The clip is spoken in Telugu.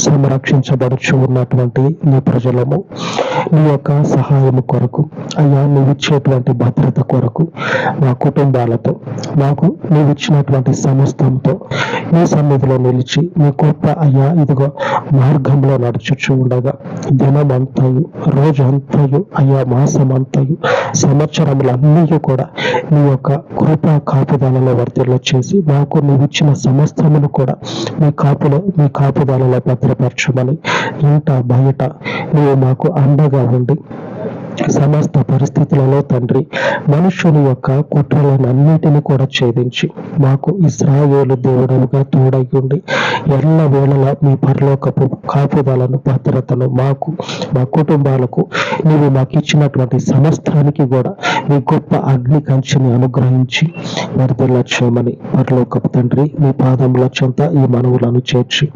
సంరక్షించబడుచు ఉన్నటువంటి నీ ప్రజలము నీ యొక్క సహాయము కొరకు అయ్యా నీవిచ్చేటువంటి భద్రత కొరకు మా కుటుంబాలతో మాకు నీవిచ్చినటువంటి సమస్తంతో నీ సన్నిధిలో నిలిచి నీ గొప్ప అయ్యా ఇదిగో మార్గంలో నడుచుచు ఉండగా దినమంతయు రోజంతయు అయ్యా మాసమంతయు సంవత్సరములన్నీ కూడా నీ యొక్క కృపా కాపుదలలో వర్తిల్ల చేసి మాకు నీవిచ్చిన సమస్తమును కూడా మీ కాపుదలలో భద్రపరచమని ఇంట బయట నీవు మాకు అండగా ఉండి సమస్త పరిస్థితులలో తండ్రి మనుష్యుని యొక్క కుట్రలన్నిటిని కూడా ఛేదించి మాకు ఇశ్రాయేలు దేవుడుగా తోడై ఉండి ఎల్ల వేళలా మీ పరలోకపు కాపుదలను భద్రతను మాకు మా కుటుంబాలకు నీవు మాకు ఇచ్చినటువంటి సమస్తానికి కూడా మీ గొప్ప అగ్ని కంచెని అనుగ్రహించి వర్ధిల్ల చేయమని పరలోకపు తండ్రి మీ పాదముల చెంత ఈ మనవులను చేర్చి